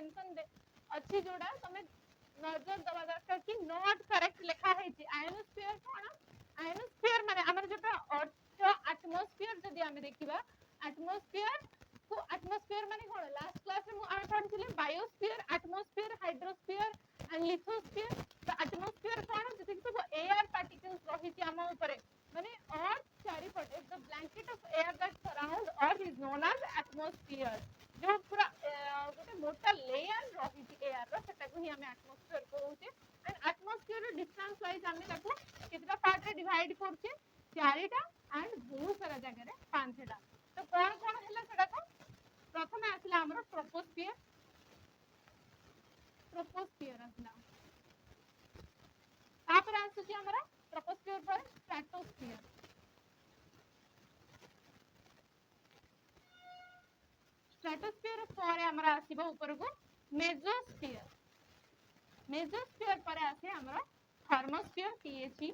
Mention अच्छी जोड़ा तमे नजर दबा दरकार कि नॉट करेक्ट लिखा है जी आयोनोस्फीयर कोन आयोनोस्फीयर माने हमर जेटा अर्थ एटमॉस्फेयर जदी हम देखिबा एटमॉस्फेयर को एटमॉस्फेयर माने कोन लास्ट क्लास में हम पढिथिले biosphere atmosphere hydrosphere and lithosphere तो एटमॉस्फेयर कोन जति सब एयर पार्टिकल्स रही छी हम ऊपर माने अर्थ चारि पटे the blanket of air that surround earth is known as atmosphere जो पूरा गोटे मोटा लेयर रही छी एयर रो सेटा को ही हम एटमॉस्फेयर कहउछे एंड एटमॉस्फेयर डिस्टेंस वाइज हम ताको कितना पार्ट रे डिवाइड करछे चारिटा एंड बहुत सारा जगह रे पांचटा तो कोन कोन हला सेटा को प्रथम आसला हमर ट्रोपोस्फियर आसला तापर आसुची हमरा ट्रोपोस्फियर पर स्ट्रेटोस्फियर स्ट्रेटोस्फियर पर हमरा आसीबो ऊपर को मेसोस्फियर पर आसे हमरा थर्मोस्फियर THE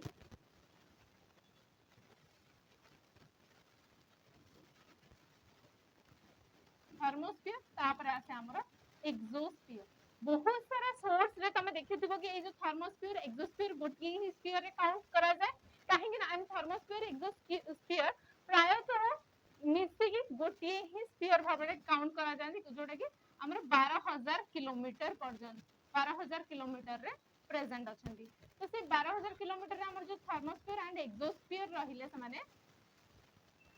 थर्मोस्फियर तापर आसे हमरा एक्सोस्फियर बहुत सारा सोर्स रे तमे देखिथिबो कि ए जो थर्मोस्फियर एक्सोस्फियर गोटी ही स्फीयर रे काउंट करा जाय काहे कि ना हम थर्मोस्फियर एक्सोस्फियर प्राय तो मिसी की गोटी ही स्फीयर भाबरे काउंट करा जाय जोटा कि हमर 12000 किलोमीटर पर्यंत 12000 किलोमीटर रे प्रेजेंट अछंती तो से 12000 किलोमीटर रे हमर जो थर्मोस्फियर एंड एक्सोस्फियर रहिले से माने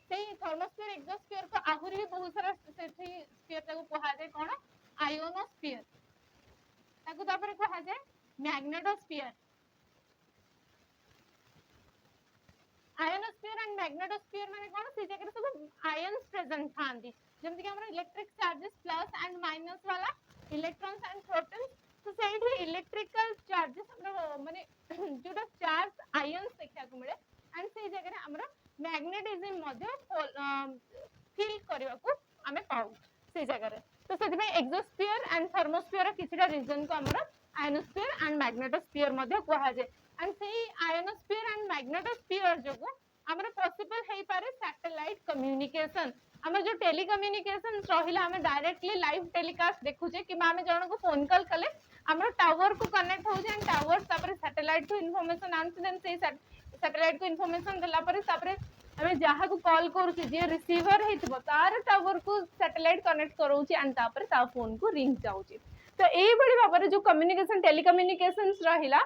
सेही थर्मोस्फियर एक्सोस्फियर को आहुरी भी बहुत सारा सेठी स्फीयर ताको कहा जाय कोन आयोनोस्फियर ताको तापर कहा जाय मैग्नेटोस्फियर आयोनोस्फियर एंड मैग्नेटोस्फियर माने कोन से जगह सब आयंस प्रेजेंट थांदी जेमति कि हमरा electric charges plus and minus वाला इलेक्ट्रॉन्स एंड प्रोटॉन्स तो सेठी इलेक्ट्रिकल चार्जेस हमरा माने जोटा चार्ज आयंस देखा को मिले एंड से जगह हमरा मैग्नेटिज्म मध्ये फील करबा को हमें पाऊ से जगह रे तो सेति में एक्सोस्फियर एंड थर्मोस्फियर किछटा रीजन को हमरा आयोनोस्फियर एंड मैग्नेटोस्फियर मध्ये कहा जाय एंड सेही आयोनोस्फियर एंड मैग्नेटोस्फियर जो हमरा पॉसिबल हे पारे सैटेलाइट कम्युनिकेशन हमें जो टेलीकम्युनिकेशन रहिला हमें डायरेक्टली लाइव टेलीकास्ट देखुचे कि हमें जण को फोन कॉल कले हमरा टावर को कनेक्ट हो जाय टावर तापर सैटेलाइट को इंफॉर्मेशन आनते देन से सैटेलाइट को इंफॉर्मेशन देला पर तापर हमें जहाँ को कॉल करूची जे रिसीवर हेतबो तार टावर को सैटेलाइट कनेक्ट करूची एंड तापर ता फोन को रिंग जाउची तो एई बडी बाबर जो कम्युनिकेशन टेलीकम्युनिकेशंस रहिला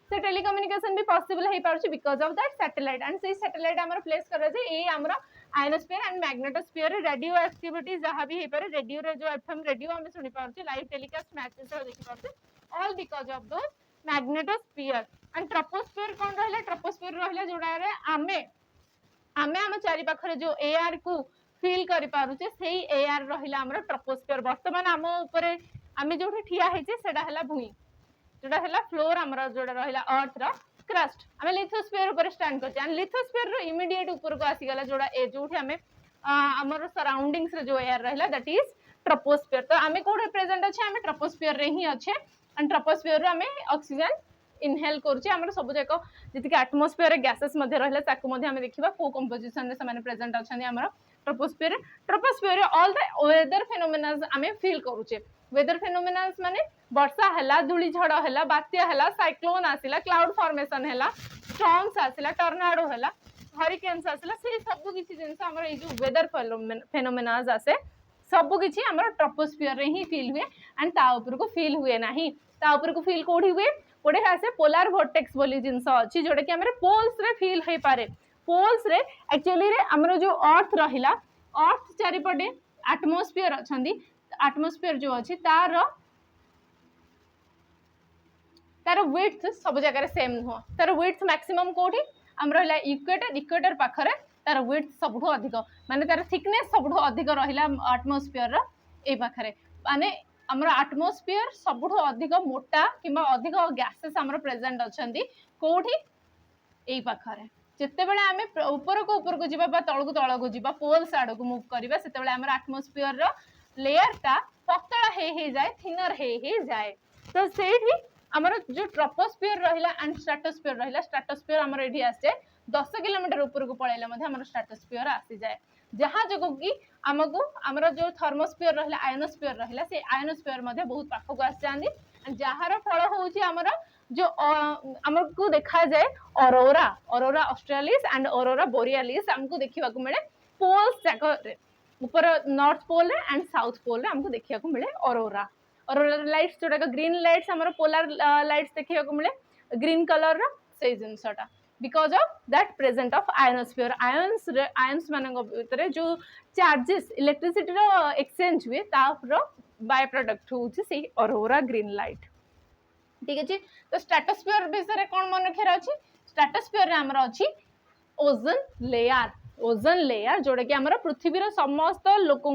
से टेलीकम्युनिकेशन भी पॉसिबल हे पारछि because of that satellite and से सैटेलाइट हमर प्लेस करे जे ए हमरा ionosphere and magnetosphere radio activity जहाँ भी हे पारे रेडियो रे जो एफएम रेडियो हम सुनि पारछि लाइव टेलीकास्ट मैचेस रे देखि पारछि all because of those magnetosphere and troposphere कोन रहला ट्रोपोस्फियर रहला जोडा रे आमे हम चारि पाखरे जो एआर को फील करि पारुचे सेही एआर रहिला हमर ट्रोपोस्फियर वर्तमान हम ऊपर आमे जोठी ठिया हेचे सेडा हला भूई जोडा हला फ्लोर हमर जोडा रहिला अर्थ रो क्रस्ट हमें लिथोस्फियर ऊपर स्टैंड करछे एंड लिथोस्फियर रो इमीडिएट ऊपर को आसी गला जोडा ए जोठी हमें हमर सराउंडिंग्स रे जो एयर रहिला दैट इज ट्रोपोस्फियर तो हमें कोड प्रेजेंट अछि हमें ट्रोपोस्फियर रे ही अछि एंड ट्रोपोस्फियर रो हमें ऑक्सीजन इनहेल करछे हमर सब जाको जति कि एटमॉस्फियर गैसेस मध्ये रहले ताको मध्ये हम देखिबा को कंपोजिशन रे समान प्रेजेंट अछन हमर ट्रोपोस्फियर ऑल द वेदर फेनोमेनास हमें फील करूचे वेदर फेनोमेनास माने वर्षा हला धूली झड़ हला बात्या हला साइक्लोन आसिला क्लाउड फॉर्मेशन हला स्टॉर्म्स आसिला टॉर्नाडो हला हरिकेन्स आसिला से सब किछि जिंस हमर ए जो वेदर फेनोमेनास आसे सब किछि हमर ट्रोपोस्फियर रे ही फील हुए एंड ता ऊपर को फील हुए नाही ता ऊपर को फील कोठी हुए कोडे हासे पोलर वोर्टेक्स बोली जिंस अछि जोडे कि हमरे पोल्स रे फील हे पारे पोल्स रे एक्चुअली रे हमरो जो अर्थ रहिला अर्थ चारि पटे एटमॉस्फियर अछंदी एटमॉस्फियर जो अछि तार विड्थ सब जगह रे सेम हो तार विड्थ मैक्सिमम कोठी हम रहला इक्वेटर पाखरे तार विड्थ सबठो अधिक माने तार थिकनेस सबठो अधिक रहिला एटमॉस्फियर रो ए पाखरे माने हमरा एटमॉस्फियर सबठो अधिक मोटा किबा अधिक गैसेस हमरा प्रेजेंट अछंदी कोठी एई पाखरे जते बेले हमें ऊपर को जिबा बा तळ को जिबा पोल साइड को मूव करबा सेते बेले हमरा एटमॉस्फियर रो लेयर ता पतला हे जाए थिनर हे जाए तो सेठी हमर जो ट्रोपोस्फियर रहिला एंड स्ट्रेटोस्फियर रहिला स्ट्रेटोस्फियर हमर एठी आसे 10 किलोमीटर ऊपर को पळैला मध्ये हमर स्ट्रेटोस्फियर आसी जाए जहाँ जो कि आमको आमर जो थर्मोस्फीयर रहा आयोनोस्फीयर रहा से आयोनोस्फीयर बहुत पाखक आसी जाती जार फल हूँ आमर जो आमको देखा जाए aurora aurora australis and aurora borealis आमको देखा मिले पोल्स जाक ऊपर north pole and south pole आमको देखा मिले अरोरा अरोरा लाइट्स जोटा ग्रीन लाइट्स आमर पोलार लाइट्स देखा मिले ग्रीन कलर से जिनसटा because of that present of ionosphere ions मान भीतर जो चार्जेस इलेक्ट्रिसिटी एक्सचेंज हुए तार बाय प्रोडक्ट हूँ से अरोरा ग्रीन लाइट ठीक अच्छे। तो स्ट्रेटोस्फीयर विषय कौन मन रखार अच्छी स्ट्रेटोस्फीयर आमर अच्छी ओजोन लेयर जोटा कि आमर पृथ्वीर समस्त लोक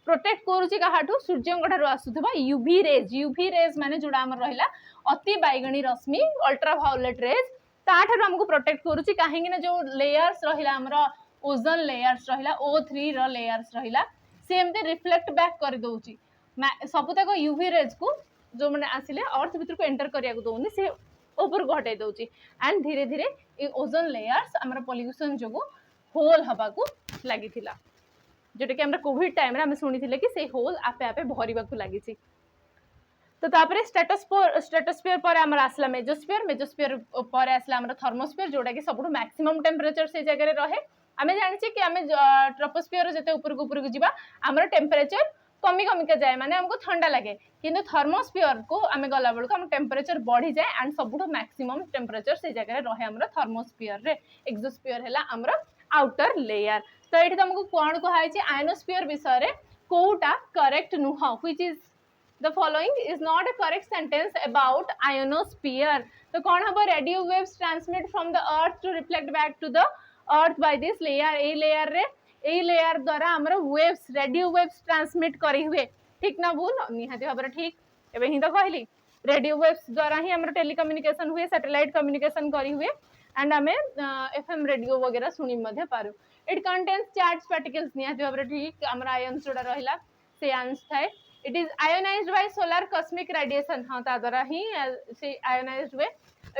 प्रोटेक्ट करुच्ची क्या सूर्य आसुवा यूवी रेज माने जोड़ा आमर रहा अति बैगणी रश्मि अल्ट्रा वायोलेट रेज ताठू आमको प्रोटेक्ट करुच्ची कहीं जो लेयर्स रहा आमर ओजोन लेयर्स रहा O3 लेयर्स रहा सी एमती रिफ्लेक्ट बैक कर दौची सबुतक यूवी रेज को जो मैंने आसिले अर्थ भीतर को एंटर करिया दौनी से ऊपर को हटाई दौची एंड धीरे धीरे ये ओजोन लेयर्स आमर पॉल्यूशन जो होल हवा को लगी जोटा कि कोविड टाइम रे शुणी कि से होल आपे आपे भरवा को लगी। तो तापर स्ट्रेटोस्फीयर पर आमर आसला मेजोस्फीयर पर आसला आमर थर्मोस्फीयर जोटा कि सब मैक्सिमम टेम्परेचर से जगह रहे आम जाने कि आम ट्रोपोस्फीयर जिते ऊपर को जावा आमर टेम्परेचर कमी कमिका जाए माने हमको ठंडा लगे किंतु थर्मोस्फीयर को आम गला बेलू आम टेम्परेचर बढ़ी जाए एंड सब मैक्सिमम टेम्परेचर से जगह रहे आमर थर्मोस्फीयर रे एक्सोस्फीयर है आमर आउटर लेयर। तो ये तुमको कौन कहुई आयोनोस्फीयर विषय कोटा करेक्ट नुह which is the following is not a correct sentence about ionosphere. तो कौन हम radio waves transmit from the earth to reflect back to the earth by this layer ए लेयर द्वारा आमर वेव्स रेडियो वेव्स ट्रांसमिट करी हुए ठीक ना भूल निहाती भाव ठीक एवं ही तो कहली रेडियो वेव्स द्वारा ही आमर टेलीकम्युनिकेशन हुए सैटेलाइट कम्युनिकेशन करी हुए एंड आम एफएम रेडियो वगैरह शुणी पारू। इट कंटेन्स चार्ज पार्टिकल्स निहाती भाव ठीक आमर आयन्स जोड़ा रहा से आयन्स थाए it is ionized by solar cosmic radiation हाँ ता द्वारा ही से आयोनाइज्ड हुए।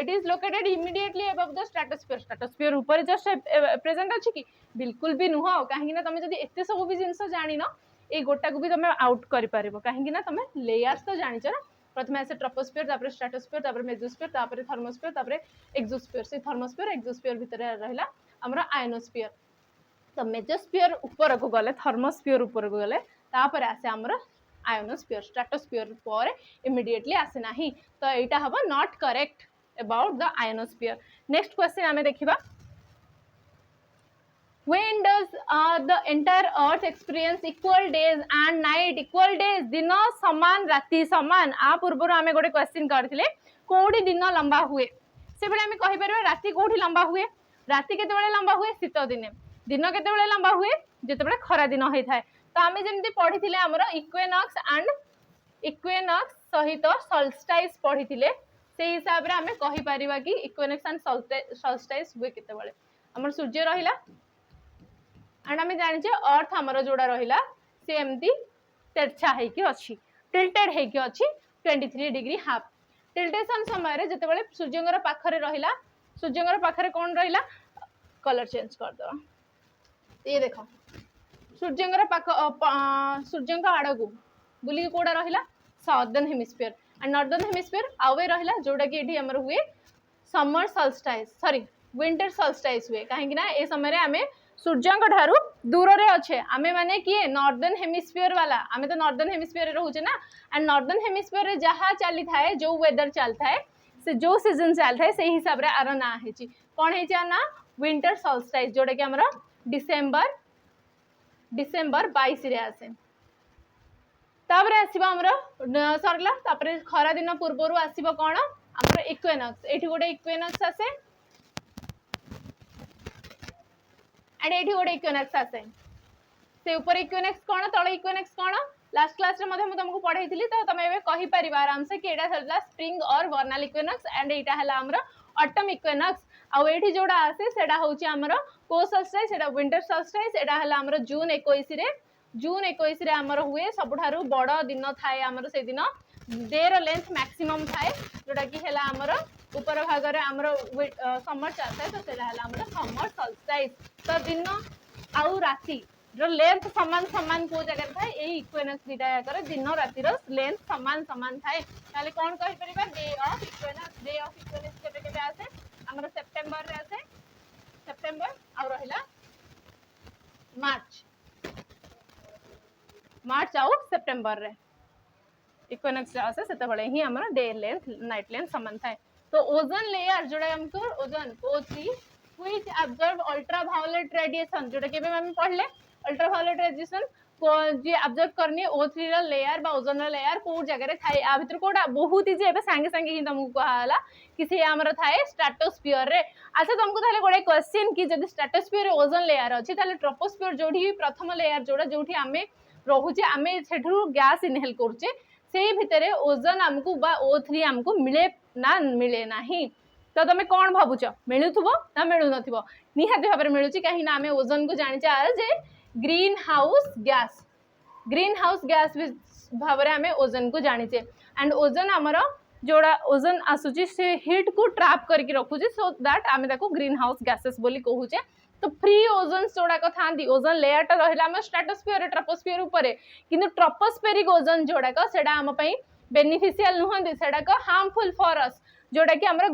It is located immediately above the stratosphere ऊपर जस्ट प्रेजेंट अच्छी कि बिल्कुल भी नुह कहीं तुम जब एत सब भी जिन जान ये गोटा को भी तुम आउट कर कहीं तुम लेयर्स तो जान ना प्रथम आसे troposphere stratosphere mesosphere thermosphere exosphere से थर्मोस्फीयर एक्सोस्फीयर भितर रहा आमर आयोनोस्फीयर। तो मेजोस्फीयर ऊपर को गले थर्मोस्फीयर ऊपर को गले तापर आसे आमर आयोनोस्फीयर स्ट्रेटोस्फीयर पर इमिडिएटली आसे ना तो यहाँ हम not correct about the ionosphere. Next question आमे देखिबा when does the entire earth experience equal days and night equal days दिन समान राति समान आ पूर्व आमे गोटे क्वेश्चन करथिले कोडी दिन लंबा हुए से बेले आमे कहि परबा राति कोठी लंबा हुए राति केते बेले लंबा हुए शीत दिने दिन केते बेले लंबा हुए जेते बेले खरा दिन होई थाए। तो आमे जेमति पढिथिले हमर इक्वेनॉक्स सहित सॉल्स्टाइस पढिथिले से हिसाब रे आमे कहि परिबा कि इक्वेनॉक्स एंड सॉल्स्टाइस हुए केते बेले हमर सूर्य रहिला एंड आम जाने अर्थ आमर जोड़ा रहा सी एमती तेरछा होगी अच्छी टिल्टेड होगी अच्छी 23 डिग्री हाफ टिल्टेशन समय जिते सूर्य पाखरे रहा सूर्य पाखरे कौन रहा कलर चेंज करदे ये देख सूर्य सूर्य आड़ को बुलिक कौटा रहा southern hemisphere and northern hemisphere आउ रहा जोटा कि ये आमर हुए समर सॉल्स्टाइस सॉरी विंटर सॉल्स्टाइस हुए कहीं ए समय आम सूर्य ठारू दूर रे अच्छे आमे माने किए नॉर्दर्न हेमिस्फीयर वाला आमे तो नॉर्दर्न हेमिस्फीयर रोचे ना एंड नॉर्दर्न हेमिस्फीयर रे जहाँ चली थाए जो वेदर चलता है से जो सीजन चलता है से हिसाब रे आर ना है कौन है ना विंटर सॉल्स्टाइस जोटा कि हमर डिसेम्बर 22 रे आसे तापर आसीबा हमर सरला तापर खरा दिन पूर्वरु आसीबा कोन हमर इक्वेनॉक्स एठी गोटे इक्वेनॉक्स आसे एंड एठी गोटे इक्वेनॉक्स आसे से ऊपर इक्वेनॉक्स कोन तळे इक्वेनॉक्स कोन लास्ट क्लास रे मध्ये तुमको पढाई थिली तो तमे एबे कहि परिबा आराम से कि एटा सरला स्प्रिंग और वर्नाल इक्वेनॉक्स एंड एटा हला हमर ऑटम इक्वेनॉक्स आ एठी जोडा आसे सेडा होची हमर को सॉल्स्टाइस सेडा विंटर सॉल्स्टाइस एटा हला हमर जून 21 रे हमर हुए सबठारु बड़ दिन थाए हमर से दिन डे रो लेंथ मैक्सिमम थाए जोडा कि हला हमर ऊपर भाग रे हमर समर चलता है तो सेडा हला हमर समर सॉल्स्टाइस तो दिन आउ राति जो लेंथ समान समान को जगह थाए ए इक्विनोक्स दिटा याकर दिन रातिर लेंथ समान समान थाए ताले कोन कहि परिबा डे ऑफ इक्विनोक्स केबे केबे आसे हमर सेप्टेम्बर रे आसे सेप्टेम्बर आ रहिला मार्च आउट सेप्टेम्बर रे इक्विनोक्स आसे सेते बळे ही हमर डे लेंथ नाइट लेंथ समान थाए तो ओजोन लेयर जोड़ा हमको ozone O3 which absorb ultraviolet radiation जोड़ा केबे हम पढ़ले अल्ट्रावायलेट रेडिएशन को जे अब्जॉर्ब करनी O3 रा लेयर बा ओजोन रा लेयर को जगह रे थाए आ भीतर कोडा बहुत ही जे एबे संगे संगे ही तुमको कहाला कि से हमर थाए स्ट्रेटोस्फियर रे अच्छा तुमको ताले गोडे क्वेश्चन कि जदी स्ट्रेटोस्फियर रे ओजोन लेयर अछि ताले ट्रोपोस्फियर जोडी प्रथम लेयर जोड़ा जोठी हमें रहुचे हमें सेठु गैस इनहेल करछे सेही भितरे ओजोन हमको बा O3 हमको मिले ना मिले नाही तो तुम कौन भावुच मिलुथबो ना मिलु नथिबो निहाती भाबरे मिलुची काहे ना हमें ओजोन को जानि चा जे ग्रीन हाउस गैस भाबरे हमें ओजोन को जानि छे एंड ओजोन हमर जोड़ा ओजोन आसुची से हीट को ट्रैप करके रखुची सो दैट आमे ताको ग्रीन हाउस गैसेस बोली कहूचे तो फ्री ओजोन जोड़ा को थांदी ओजोन लेयर टा रहिला हम स्ट्रेटोस्फियर ट्रोपोस्फियर ऊपर किंतु ट्रोपोस्फेरिक ओजोन जोड़ा को सेडा हम पई बेनिफिशियल नुहंदी सेडा को हार्मफुल फॉर अस जोड़ा कि हमर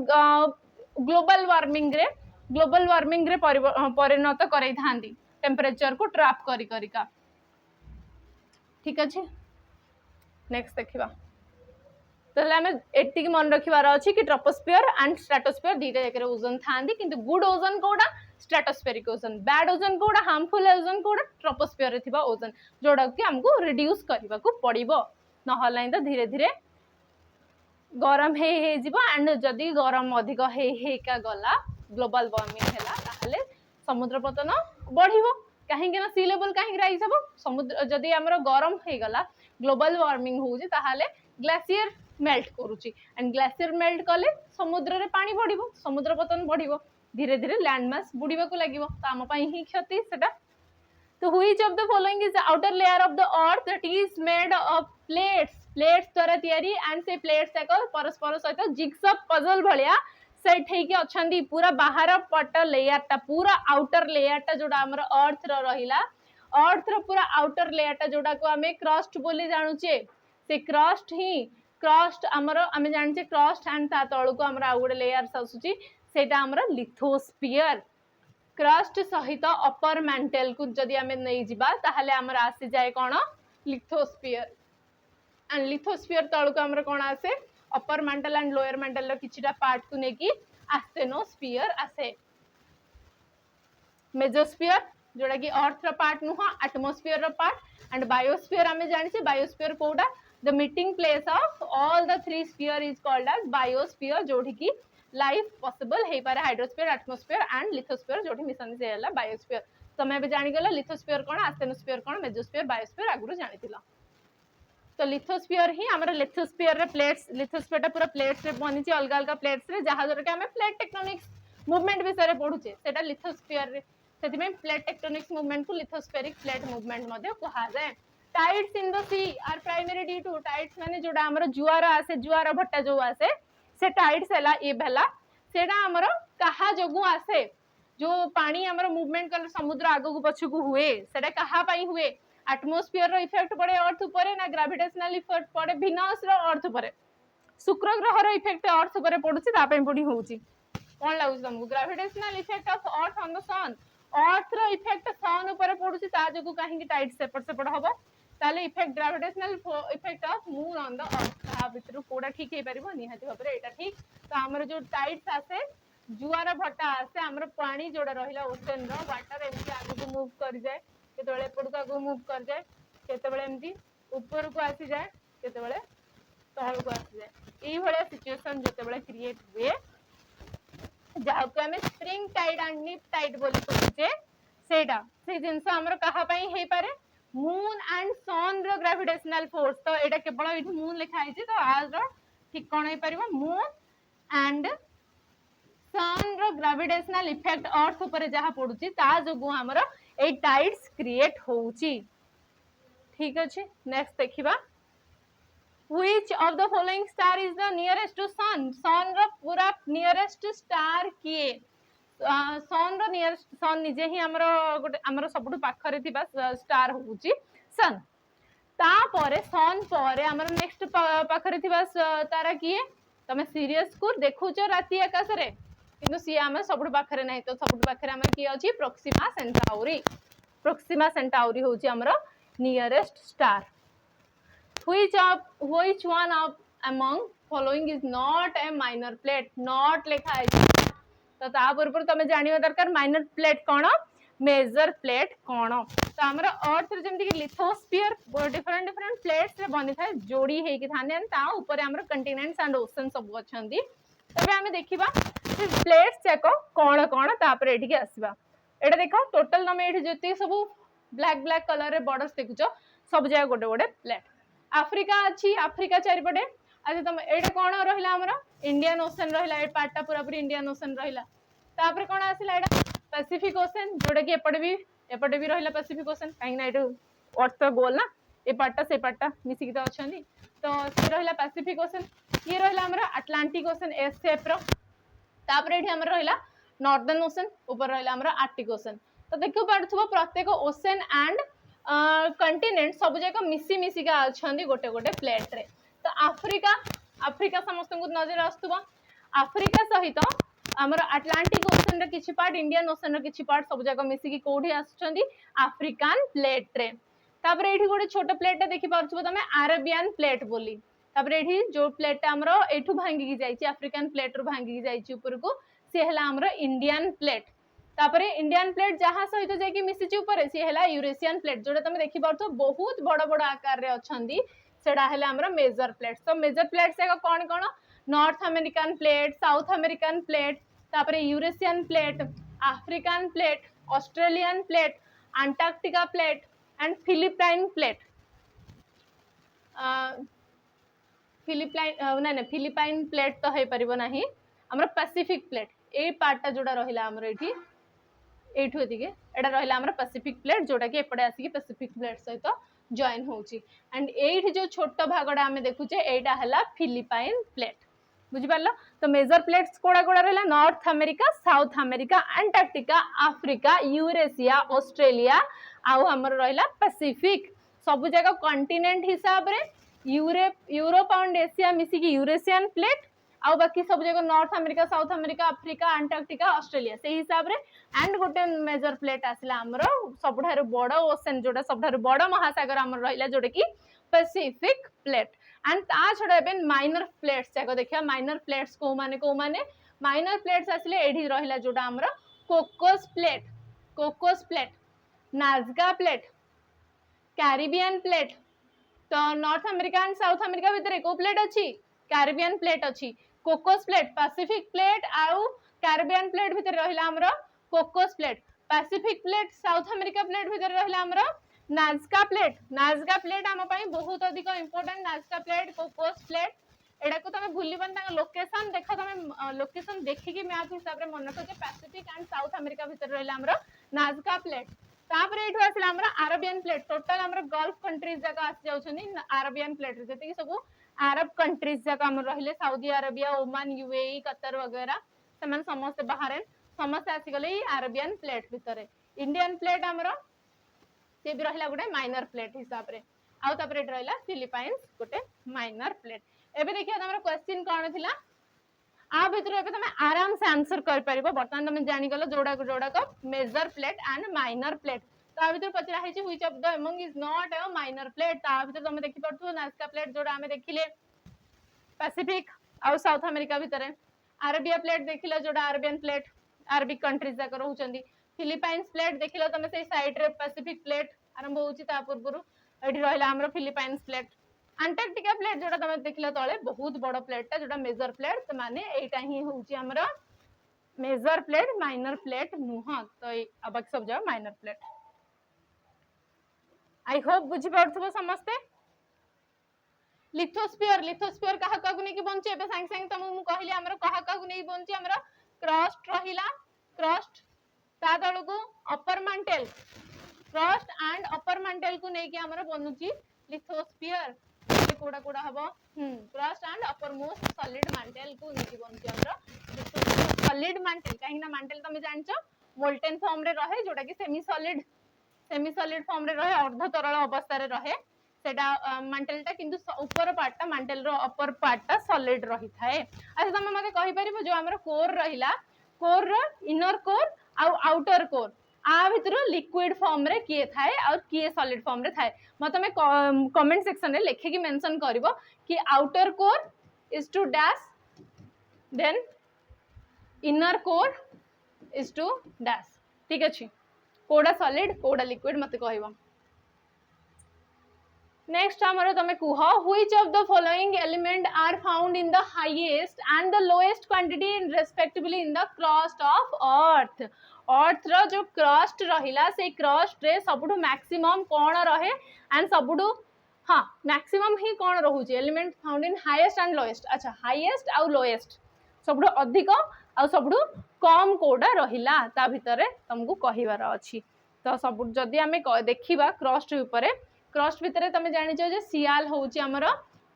ग्लोबल वार्मिंग रे परिणत करई थांदी टेम्परेचर को ट्रैप करी करिका ठीक अछि नेक्स्ट देखिबा तले हमें एटी की मन रखिबार अछि कि ट्रोपोस्फियर एंड स्ट्रेटोस्फियर दीटा जकरे ओजोन थांदी किंतु गुड ओजोन कोडा स्ट्रेटोस्फेरिक ओजोन बैड ओजोन कोडा हार्मफुल ओजोन कोडा ट्रोपोस्फियर रे थिबा ओजोन जोडा कि हमको रिड्यूस करबा को पड़िबो न हलाइ त धीरे धीरे गरम हे जीवो एंड जदी गरम अधिक हे का गला ग्लोबल वार्मिंग हैला ताहले समुद्र पतन बढ़िबो काहे कि ना सी लेवल काहे राइज हबो समुद्र जदी हमर गरम हे गला ग्लोबल वार्मिंग होउची ताहले ग्लेशियर मेल्ट करूची एंड ग्लेशियर मेल्ट कले समुद्र रे पानी बढ़िबो समुद्र पतन बढ़िबो धीरे धीरे लैंड मास बुडीबा को लागिबो त हम पई ही क्षति सेटा तो which of the following is the outer layer of the earth that is made of plates द्वारा तयारी एंड से प्लेट्स एक परस्पर सहित जिग्सॉ पजल भलिया सेट हेकी अछंदी पूरा बाहर पट लेयर टा पूरा आउटर लेयर टा जोडा हमर अर्थ रो रहिला अर्थ रो पूरा आउटर लेयर टा जोडा को हमें क्रस्ट बोली जानूचे से क्रस्ट ही क्रस्ट हमर हमें जानचे क्रस्ट एंड ता तळु को हमर आउडे लेयर्स आसुची सेटा हमर लिथोस्फियर क्रस्ट सहित अपर मैंटल को जदी हमें नहीं जिबा ताहले हमर आसी जाए कोन लिथोस्फियर एंड लिथोस्फियर तळु को हमर कोन आसे upper mantle and lower mantle रो किछिटा पार्ट को नेकी आस्थेनोस्फियर आसे मेजोस्फियर जोड़ा कि अर्थ रो पार्ट नुह एटमॉस्फियर रो पार्ट एंड बायोस्फियर हमें जानि छी बायोस्फियर कोडा the meeting place of all the three sphere is called as biosphere जोठी की लाइफ पॉसिबल हे पारे हाइड्रोस्फियर एटमॉस्फियर एंड लिथोस्फियर जोठी मिशन से हला बायोस्फियर तमे बे जानि गेला लिथोस्फियर कोन आस्थेनोस्फियर कोन मेजोस्फियर बायोस्फियर आगुरो जानितिला तो लिथोस्फियर ही हमर लिथोस्फियर रे प्लेट्स लिथोस्फियर टा पूरा प्लेट्स रे बनी छी अलग अलग प्लेट्स रे जहा जोरा के हमें प्लेट टेक्टोनिक्स मूवमेंट विषय रे पढुचे सेटा लिथोस्फियर रे सेति में प्लेट टेक्टोनिक्स मूवमेंट को लिथोस्फेरिक प्लेट मूवमेंट मध्ये कहा जाय tides in the sea are primary due to tides माने जोडा हमर जुआर आसे जुआर भट्टा जो आसे से टाइड्स हला ए भेला सेडा हमर कहा जगु आसे जो पानी हमर मूवमेंट कर समुद्र आगो को पछु को हुए सेडा कहा पाई हुए एटमॉस्फियर रो इफेक्ट पड़े अर्थ ऊपर ना ग्रेविटेशनल इफेक्ट पड़े विनस रो अर्थ ऊपर शुक्र ग्रह रो इफेक्ट अर्थ ऊपर पडुची ता पई पडी होउची कोन लागुची तुमको gravitational effect of earth on the sun earth रो इफेक्ट सन ऊपर पडुची ता जगु काहे कि टाइड सेपट सेपट हबो ताले effect gravitational effect of moon on the earth ता भितर कोडा ठीक हे परिबो निहाती भाबरे एटा ठीक तो हमर जो टाइड्स आसे जुआर भट्टा आसे हमर पानी जोडा रहिला ओशन रो वाटर एमती आगु को मूव कर जाए केतबेले एपड़ को आगु मूव कर जाए केतबेले एमती ऊपर को आसी जाए केतबेले तळ को आसी जाए एई भले सिचुएशन जतेबेले क्रिएट हुए जाको हमें spring tide and neap tide बोली कहूचे सेटा से जिंस हमर कहा पई हे पारे मून एंड सन रो ग्रेविटेशनल फोर्स तो एटा केवल इठ मून लिखा है तो आज रो ठीक कोन हे परिबो मून एंड सन रो ग्रेविटेशनल इफेक्ट अर्थ ऊपर जहा पडुची ता जोगु हमर ए टाइड्स क्रिएट होउची ठीक अछि नेक्स्ट देखिबा Which of the following star is the nearest to sun? Sun रो पूरा nearest star किए सन रो नियरेस्ट सन निजे ही हमरो सबुठु पाखरे थिबा स्टार होउची सन तापरे सन परे हमर नेक्स्ट पाखरे थिबा तारा किए तमे सीरियस को देखुचो राती आकाश रे किंतु सी हम सबुठु पाखरे नाही तो सबुठु पाखरे हमर की अछि प्रोक्सिमा सेंटाउरी होउची हमरो nearest star which one of among following is not a minor plate not लिखा है तो ता पूर्व तमे जानियो दरकार माइनर प्लेट कोन मेजर प्लेट कोन तो हमरा अर्थ रे जेमति कि लिथोस्फियर डिफरेंट प्लेट्स रे बनि थाए जोड़ी हे कि थाने ता ऊपर हमर कंटिनेंट्स एंड ओशन सब अछंदी तबे हमें देखिबा प्लेट्स जाको कोन कोन ता पर एठी के आसीबा एटा देखो टोटल तमे एठी जति सब ब्लैक कलर रे बॉर्डर्स देखुचो सब जगह गोटे गोटे प्लेट अफ्रीका अच्छी अफ्रीका चारिपटे अच्छा तुम एटा कौन रहिला हमरा इंडियन ओशन रहिला ए पार्टा पूरा पूरी इंडियन ओशन रहिला तापर कौन आसिला एटा पैसिफिक ओशन जोटा कि एपटे भी रहिला पैसिफिक ओशन काहे ना एटू अर्थ गोल ना ए पार्टा मिसी कि तो अछंदी तो से रहिला पैसिफिक ओशन ये रहिला हमरा अटलांटिक ओशन एस शेप रो तापर एठी हमरा रहिला नॉर्दर्न ओशन ऊपर रहिला हमरा आर्कटिक ओशन तो देखो पड़थबो प्रत्येक ओशन एंड कंटिनेंट सब जगह मिसी का अच्छी गोटे गोटे प्लेट रे तो अफ्रीका समस्त को नजर आसुवा अफ्रीका सहित हमर अटलांटिक ओशन रे किछि पार्ट इंडियन ओशन रे किछि पार्ट सब जगह मिसी की कोठी आछंदी अफ्रीकान प्लेट रे तापर एठी गोटे छोट प्लेट देखि पारछबो तमे अरेबियन प्लेट बोली तापर एठी जो प्लेट हमरो एठू भांगी की जाईची अफ्रीकान प्लेट रो भांगी की जाईची ऊपर को से हला हमरो इंडियन प्लेट तापरे इंडियन प्लेट जहाँ सहित जाकि मिसिची ऊपर सी हला यूरेशियन प्लेट जोटा तुम देखि पारछो बहुत बड़ बड़ आकार रे अछंदी सेडा हला हमर मेजर प्लेट तो मेजर प्लेट से कोन कोन North American plate South American plate तापरे Eurasian plate African plate Australian plate Antarctica plate and Philippine plate Philippine plate तो है परिबो नाही हमर पैसिफिक प्लेट ए पार्टा जोड़ा रहिला हमर एठी एठू एदिके एटा रहिला हमर पैसिफिक प्लेट जोटा कि एपडे आसी पैसिफिक प्लेट सहित जॉइन होउची एंड एठी जो छोट भागडा हमें देखुचे एटा हला फिलिपाइन प्लेट बुझि पारलो तो मेजर प्लेट्स कोडा कोडा रहिला north America south America Antarctica Africa Eurasia Australia आउ हमर रहिला पैसिफिक सब जगह कंटिनेंट हिसाब रे यूरोप एंड एशिया मिसी की यूरेशियन प्लेट आउ बाकी सब जगह north America south America Africa Antarctica Australia से हिसाब रे एंड गोटे मेजर प्लेट आसला हमरो सबठार बड़ ओशन जोटा सबठार बड़ महासागर हमर रहिला जोटा कि पैसिफिक प्लेट एंड ता छडा एबे माइनर प्लेट्स जाको देखिया माइनर प्लेट्स को माने माइनर प्लेट्स आसले एठी रहिला जोटा हमरो Cocos plate Nazca plate Caribbean plate तो North America and South America भितर को प्लेट अछि कैरिबियन प्लेट अछि कोकोस प्लेट पैसिफिक प्लेट आउ कैरिबियन प्लेट भितर रहिला हमरो Cocos plate Pacific plate South America plate भितर रहिला हमरो नाज़का प्लेट हम पई बहुत अधिक important Nazca plate Cocos plate एडा को तमे भूलिबन ता लोकेशन देखो तमे लोकेशन देखि कि मैप हिसाब रे मन रखो जे पैसिफिक एंड साउथ अमेरिका भितर रहिला हमरो नाज़का प्लेट तापर एठो आसला हमरो अरेबियन प्लेट टोटल हमरो गल्फ कंट्रीज जगह आस जाउछनी अरेबियन प्लेट जते कि सब अरब कंट्रीज जगह हम रहिले Saudi Arabia Oman UAE Qatar वगैरह समान समस्त बाहर समस्त आसी गले अरेबियन प्लेट भितर इंडियन प्लेट हमरो से भी रहिला गोटे माइनर प्लेट हिसाब रे आउ तापर एट रहिला फिलिपाइंस गोटे माइनर प्लेट एबे देखिया हमर क्वेश्चन कोन थिला आ भितर एबे तमे आराम से आंसर कर परिबो बर्तमान तमे जानि गलो जोड़ा को major plate and minor plate ता भितर पचरा है which of the among is not a minor plate ता भितर तमे देखि पड़थु नाज़का प्लेट जोड़ा हमें देखिले पैसिफिक और साउथ अमेरिका भितर अरेबिया प्लेट देखिला जोड़ा अरेबियन प्लेट अरबिक कंट्रीज जाक रहउचंदी फिलिपाइंस प्लेट देखिला तमे से साइड रे पैसिफिक प्लेट आरंभ होउची ता पूर्वरु एठी रहला हमरो फिलिपाइंस प्लेट अंटार्कटिका प्लेट जोड़ा तमे देखिला तळे बहुत बड़ प्लेट जोड़ा मेजर प्लेट माने एटा ही होउची हमरो मेजर प्लेट माइनर प्लेट नुह तो अब सब जगह माइनर प्लेट आई होप बुझी पारथबो समस्ते लिथोस्फियर कहा कागु नै कि बंचे एबे सांग सांग तम मु कहली हमरो कहा कागु नै बंचे हमरो क्रस्ट रहिला क्रस्ट ता दळ को upper mantle crust and upper mantle को नै कि हमरो बनुची लिथोस्फियर कोडा कोडा हबो crust and upper most solid mantle को नै कि बनुची हमरो सॉलिड मैंटल कहीं ना मैंटल तुम जानचो मोल्टेन फॉर्म रे रहे जोटा कि सेमी सॉलिड फॉर्म रे रहे अर्ध तरल अवस्था रे रहे सेटा मैंटलटा किंतु ऊपर पार्टटा मैंटल रो अपर पार्टटा सॉलिड रही थाए। अच्छा तुम मते कहि परिबो जो हमर कोर रहिला कोर रो इनर कोर आ आउटर कोर आ भितर लिक्विड फॉर्म रे किए थाए और किए सॉलिड फॉर्म रे थाए मते में कमेंट सेक्शन रे लिखे कि मेंशन करिवो कि outer core is to dash then inner core is to dash ठीक अछि कोडा सॉलिड कोडा लिक्विड मते कहइबो। नेक्स्ट हमरो तमे कुह which of the following element are found in the highest and the lowest quantity in respectively in the crust of earth earth रो जो क्रस्ट रहिला से क्रस्ट रे सबुठु मैक्सिमम कोन रहे एंड सबुठु हां मैक्सिमम ही कोन रहउची element found in highest and lowest. अच्छा हाईएस्ट आ लोएस्ट सबुठु अधिक आ सबुठु कम कोडा रहिला ता भितरे तुमको कहिवार अछि तो सब जदी हमें देखिबा क्रस्ट ऊपरे क्रस्ट भितर तुम जानिछ जे सियाल होउची हमर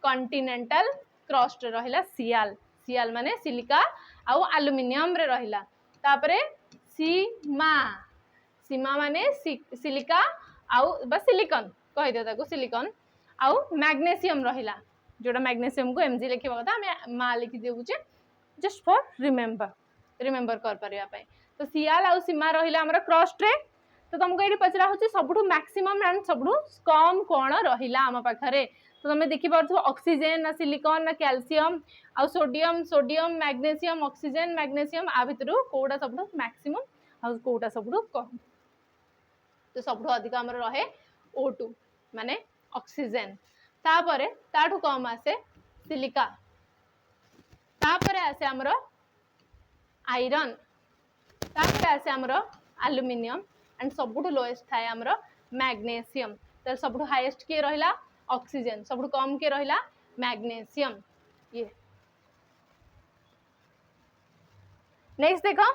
कॉन्टिनेंटल क्रस्ट रहिला सियाल सियाल माने सिलिका आ एल्युमिनियम रे रहिला तापरे सीमा सीमा माने सिलिका आ बा सिलिकॉन कहि दे ताको सिलिकॉन आ मैग्नीशियम रहिला जोटा मैग्नीशियम को एमजी लिखिबा कथा हम मा लिखि देउचे जस्ट फॉर रिमेंबर कर परिया पय तो सियाल आ सीमा रहिला हमर क्रस्ट रे तो तुमको ये पचरा होची सबुठु मैक्सिमम एंड सबुठु कम कोण रहिला हम पाखरे तो तुम देखि परथु ऑक्सीजन ना सिलिकॉन ना कैल्शियम आ सोडियम मैग्नीशियम ऑक्सीजन मैग्नीशियम आ भितरु कोडा सबुठु मैक्सिमम आ कोडा सबुठु कम तो सबुठु अधिक हमर रहे O2 माने ऑक्सीजन तापरे ताठु कम आसे सिलिका तापरे आसे हमर आयरन तापरे आसे हमर एल्युमिनियम एंड सबुठु लोएस्ट थाए हमरो मैग्नीशियम तो सबुठु हाईएस्ट के रहिला ऑक्सीजन सबुठु कम के रहिला मैग्नीशियम ये नेक्स्ट देखो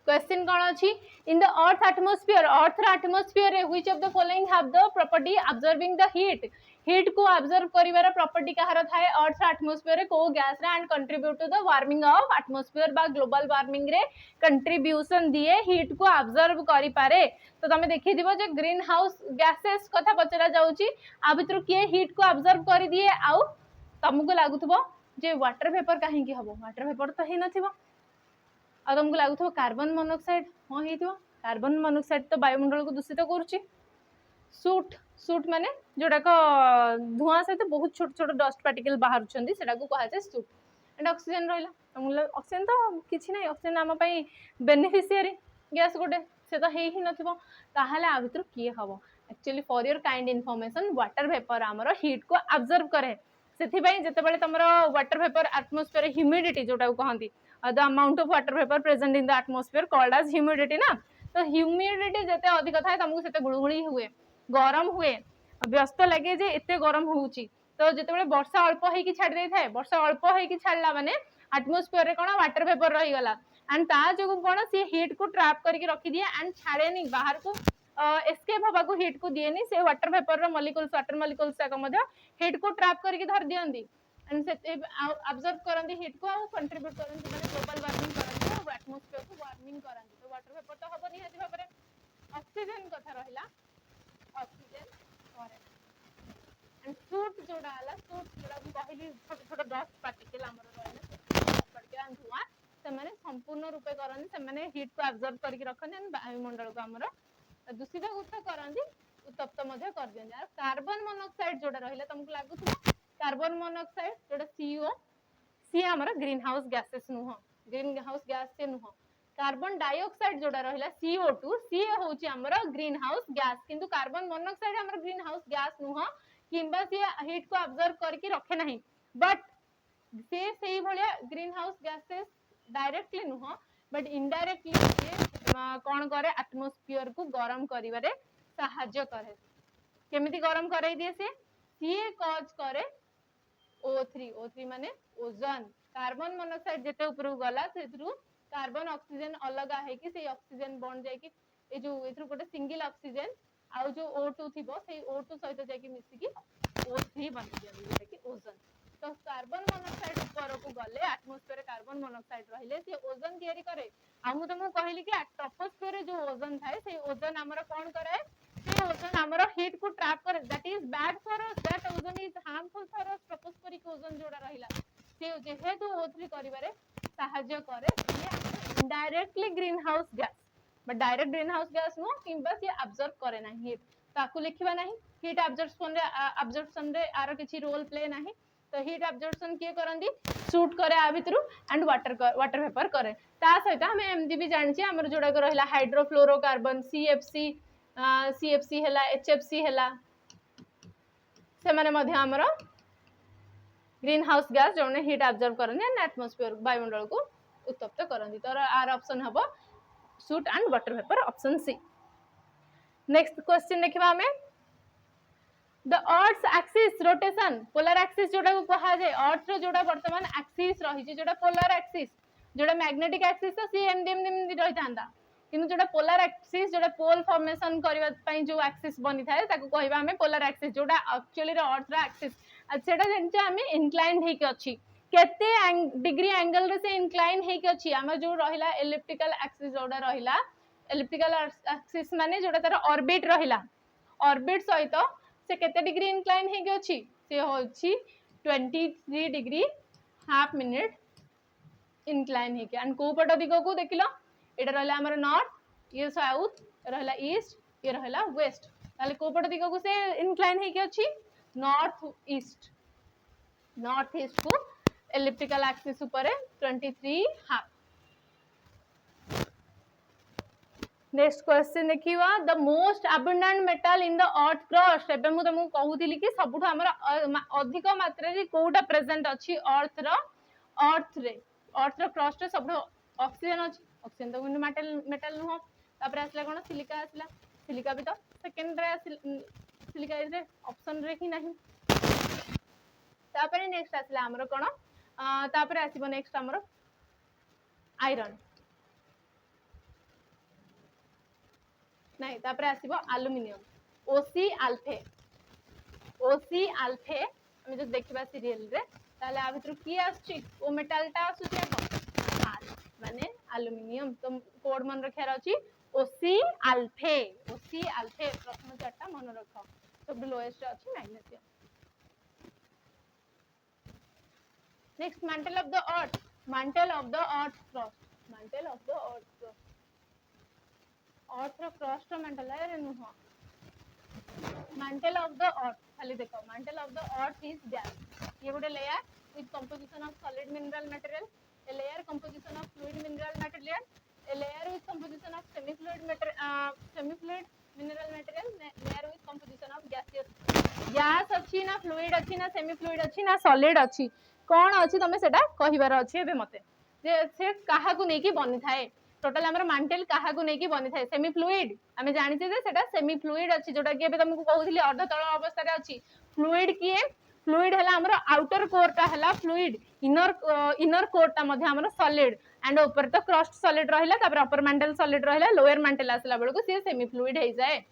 क्वेश्चन कौन अछि इन द अर्थ एटमॉस्फेयर रे which of the following have the property observing the heat को ऑब्जर्व करिवार प्रॉपर्टी कहार थाए अर्थ एटमॉस्फेयर रे को गैस रे and contribute to the warming of atmosphere बा ग्लोबल वार्मिंग रे कंट्रीब्यूशन दिए हीट को ऑब्जर्व करि पारे तो तमे देखि दिबो जे ग्रीन हाउस गैसेस कथा पचरा जाउची आ भितर के हीट को ऑब्जर्व करि दिए आउ तुमको लागुथबो जे वाटर वेपर काहे की हबो वाटर वेपर तो हे नथिबो आ तुमको लागुथबो कार्बन मोनोऑक्साइड हां हेतिबो कार्बन मोनोऑक्साइड तो वायुमंडल को दूषित करूची सूट माने जोडा को धुआं सहित बहुत छोट छोट डस्ट पार्टिकल बाहर छंदी सेटा को कहा जाय सूट एंड ऑक्सीजन रहिला तुमला ऑक्सीजन तो किछि नै ऑक्सीजन हम पई बेनिफिशियरी गैस गोटे से तो हे ही नथिबो ताहाले आ भितर की हबो actually for your kind information water vapour हमरो हीट को ऑब्जर्व करे सेथि पई जते बेले तमरो वाटर वेपर एटमॉस्फेयर ह्यूमिडिटी जोटा को कहंती the amount of water vapor present in the atmosphere called as humidity ना तो ह्यूमिडिटी जते अधिक थाए तुमको सेते गुळगुळी हुए गरम हुए व्यस्त लगे जे एते गरम होउची तो जते बेले वर्षा अल्प हे कि छाड़ दे थाए वर्षा अल्प हे कि छाड़ला माने एटमॉस्फेयर रे कोन वाटर वेपर रही गला एंड ता जो कोन से हीट को ट्रैप करके रखी दिए एंड छाड़े नहीं बाहर को एस्केप होबा को हीट को दिए नहीं से वाटर वेपर रो मॉलिक्यूल्स वाटर मॉलिक्यूल्स का मध्य हीट को ट्रैप करके धर दियंदी एंड से ऑब्जर्व करंदी हीट को कंट्रीब्यूट करंदी माने ग्लोबल वार्मिंग करंदी और एटमॉस्फेयर को वार्मिंग करंदी तो वाटर वेपर तो हबो निहाती भाबरे ऑक्सीजन कथा रहिला ऑक्सीजन और एंड सूट जोड़ा आला सूट जोड़ा कहली छोट छोट डस्ट पार्टिकल हमर रहले पार्टिकल धुआं से माने संपूर्ण रूपे करंदी से माने हीट को ऑब्जर्व करके रखन एंड वायुमंडल को हमर दूषित गुप्त करंदी उत्तप्त मध्य कर दियंदी और कार्बन मोनोऑक्साइड जोड़ा रहिला तुमको लागुथबो कार्बन मोनोऑक्साइड जोटा CO सी हमर ग्रीन हाउस गैसेस नुह ग्रीन हाउस गैस से नुह कार्बन डाइऑक्साइड जोड़ा रहिला CO2 सी होची हमर ग्रीन हाउस गैस किंतु कार्बन मोनोऑक्साइड हमर ग्रीन हाउस गैस नुह किंबा सी हीट को ऑब्जर्व करके रखे नहीं बट से सही भलिया ग्रीन हाउस गैसेस डायरेक्टली नुह बट इनडायरेक्टली से कोन करे एटमॉस्फेयर को गरम करिवारे सहायता करे केमिति गरम कराई दिए से सी कॉज करे O3 माने ओजोन कार्बन मोनोऑक्साइड जेते ऊपर गला सेथरु कार्बन ऑक्सीजन अलग है कि से ऑक्सीजन बॉन्ड जाय कि ए जो एथरु गोटे सिंगल ऑक्सीजन आ जो O2 थिबो से O2 सहित जाय कि मिसी कि O3 बन दिया कि ओजोन तो कार्बन मोनोऑक्साइड ऊपर को गले एटमॉस्फेयर कार्बन मोनोक्साइड रहिले से ओजोन तयारी करे हमु तुमको कहली कि ट्रोपोस्फियर जो ओजोन थाए से ओजोन हमर कोन करे से ओजोन हमर हीट को ट्रैप करे that is bad for us that ozone is harmful for us tropospheric ozone जोड़ा रहिला से जेहेतु O3 करिवारे सहाय्य करे directly green house gas but direct green house gas no किंबा से अब्जॉर्ब करे ना हीट ताकू लिखिबा नाही हीट अब्जॉर्प्शन रे आरो किछि रोल प्ले नाही तो हीट अब्जॉर्प्शन के करंदी शूट करे आ भितरु एंड वाटर वेपर करे ता सहित हम एमडी भी जानि छी हमर जोडा को रहला हाइड्रोफ्लोरोकार्बन CFC हला HFC हला से माने मध्ये हमर ग्रीन हाउस गैस जोने हीट अब्जॉर्ब करन एंड एटमॉस्फेयर वायुमंडल को उत्तप्त करंदी तो आर ऑप्शन हबो soot and water vapour option C next question देखिबा हमें the earth axis rotation polar axis जोडा को कहा जाय अर्थ रो जोडा वर्तमान एक्सिस रही जे जोडा पोलर एक्सिस जोडा मैग्नेटिक एक्सिस तो सी एमडी रही थांदा किंतु जोडा पोलर एक्सिस जोडा पोल फॉर्मेशन करबा पई जो एक्सिस बनी थाए ताको कहबा हमें पोलर एक्सिस जोडा एक्चुअली रो अर्थ रो एक्सिस सेटा जंचे हमें इंक्लाइन हे के अछि केते डिग्री एंगल रे से इंक्लाइन हे के अछि हम जो रहिला एलिप्टिकल एक्सिस जोडा रहिला एलिप्टिकल एक्सिस माने जोडा तार ऑर्बिट रहिला ऑर्बिट सहित से केते डिग्री इंक्लाइन हे के अछि से होछि 23 डिग्री हाफ मिनिट इंक्लाइन हे के एंड को पट दिगो को देखिलो एटा रहला हमर नॉर्थ ये साउथ रहला ईस्ट ये रहला वेस्ट ताले को पट दिगो को से इंक्लाइन हे के अछि नॉर्थ ईस्ट को एलिप्टिकल एक्सिस ऊपर 23 हाफ नेक्स्ट क्वेश्चन देखिवा the most abundant metal in the earth crust एबे मु तुमको कहूतिली कि सबुठ हमर अधिक मात्रा रे कोटा प्रेजेंट अछि अर्थ रो क्रस्ट रे सब ऑक्सीजन अछि ऑक्सीजन तो मेटल नुह तापर आसला कोन सिलिका भी तो सेकंड रे सिलिका रे ऑप्शन रे ही नहीं तापर नेक्स्ट आसला हमर कोन तापर आसीबो नेक्स्ट हमर आयरन नहीं तापर आसीबो एल्युमिनियम ओसी अल्फे हम जो देखिबा सीरियल रे ताले आ भितर की आछि ओ मेटलटा आसुछि आर माने एल्युमिनियम तो कोड मन रखियार अछि ओसी अल्फे प्रथम चारटा मन रख सब लोएस्ट अछि magnesium next mantle of the earth crust earth रो क्रस्ट मेंटल है नुह mantle of the earth खाली देखो mantle of the earth is gas ये गोटे layer with composition of solid mineral material a layer composition of fluid mineral material a layer with composition of semi fluid mineral material layer with composition of gaseous gas अछि ना fluid अछि ना semi fluid अछि ना solid अछि कोन अछि तमे सेटा कहिबार अछि एबे मते जे से काहा को नै कि बनि थाए टोटल हमर मांटेल काहा को नै कि बनि थाए सेमी फ्लूइड हमें जानि छै जे सेटा सेमी फ्लूइड अछि जोटा कि एबे तुमको कहउथिली अर्ध तळ अवस्था रे अछि फ्लूइड हला हमर आउटर कोर ता हला फ्लूइड इनर कोर ता मध्ये हमर सॉलिड एंड ऊपर तो क्रस्ट सॉलिड रहिला तापर अपर मांटेल सॉलिड रहिला लोअर मांटेल आसला बेल को से सेमी फ्लूइड हे जाए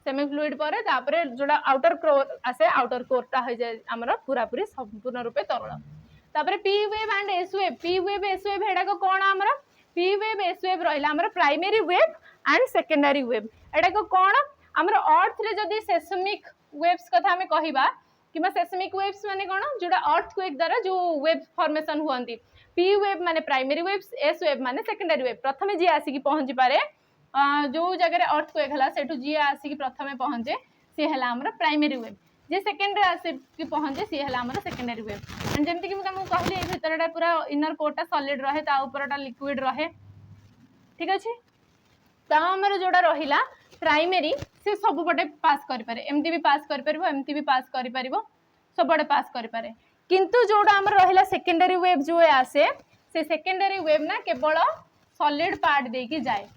सेमी फ्लूइड परे तापर जोडा आउटर कोर आसे आउटर कोर ता हो जाए हमर पूरा पूरी संपूर्ण रूपे तरल तापर P wave and S wave हेडा को कोन हमर पी वेव एस वेव रहिला हमर primary wave and secondary wave एटा को कोन हमर अर्थ रे जदी सेस्मिक वेव्स कथा हमें कहिबा किबा सेस्मिक वेव्स माने कोन जोडा अर्थक्वेक द्वारा जो वेव फॉर्मेशन हुआंती पी वेव माने प्राइमरी वेव्स एस वेव माने सेकेंडरी वेव प्रथमे जे आसी की पहुंची पारे जो जगह रे अर्थक्वेक हला सेटु जे आसी की प्रथमे पहुंचे से हला हमर प्राइमरी वेव जे सेकेंड रे आसी की पहुंचे से हला हमर सेकेंडरी वेव एंड जेमति कि हम कहली ए भितरटा पूरा इनर कोरटा सॉलिड रहे ता ऊपरटा लिक्विड रहे ठीक अछि ता हमर जोडा रहिला प्राइमरी से सब बटे पास करि पारे एमती भी पास करि परबो एमती भी पास करि परबो सब बटे पास करि पारे किंतु जोडा हमर रहिला सेकेंडरी वेव जो आसे से सेकेंडरी वेव ना केवल सॉलिड पार्ट दे की जाए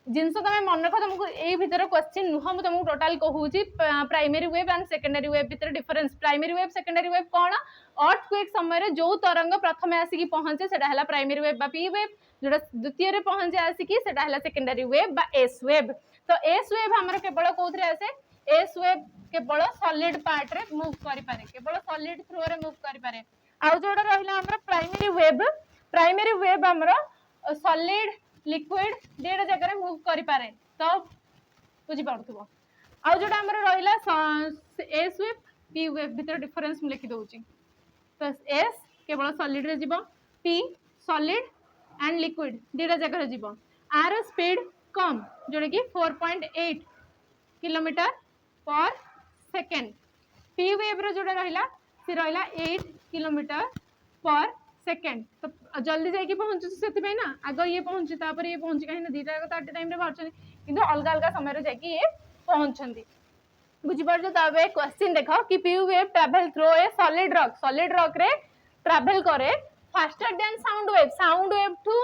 जिनस तमे मन रख तुमको ए भीतर क्वेश्चन नुह मु तुमको टोटल कहूची primary wave and secondary wave भीतर difference primary wave secondary wave कोन अर्थक्वेक समय रे जो तरंग प्रथमे आसी की पहुंचे सेटा हला प्राइमरी वेव बा पी वेव जोडा द्वितीय रे पहुंचे आसी की सेटा हला सेकेंडरी वेव बा एस वेव तो एस वेव हमर केवल कोथरे आसे एस वेव केवल सॉलिड पार्ट रे मूव करि पारे केवल सॉलिड थ्रू रे मूव करि पारे आउ जोड़ा रहिला हमर प्राइमरी वेब हमर सॉलिड लिक्विड डेटा जगह मूव करि पारे तो बुझी पड़थबो आउ जोड़ा हमर रहिला एस वेब पी वेब भीतर डिफरेंस हम लिखि दउची तो एस केवल सॉलिड रे जीवो P solid and liquid data जगह जीवो आर स्पीड कम जोड़ा कि 4.8 किलोमीटर पर सेकेंड पी वेब रो जोड़ा रहिला से रहिला 8 किलोमीटर पर सेकेंड तो जल्दी जाई कि पहुंचु सेति ना आगो ये पहुंची तापर ये पहुंची कहीं ना दीटा तो एट टाइम रे बाहर किंतु अलग अलग समय रे जाई कि ये पहुंचंदी बुझी पार जो तबे क्वेश्चन देखो कि P wave travel through a solid rock रे ट्रैवल करे फास्टर देन साउंड वेव टू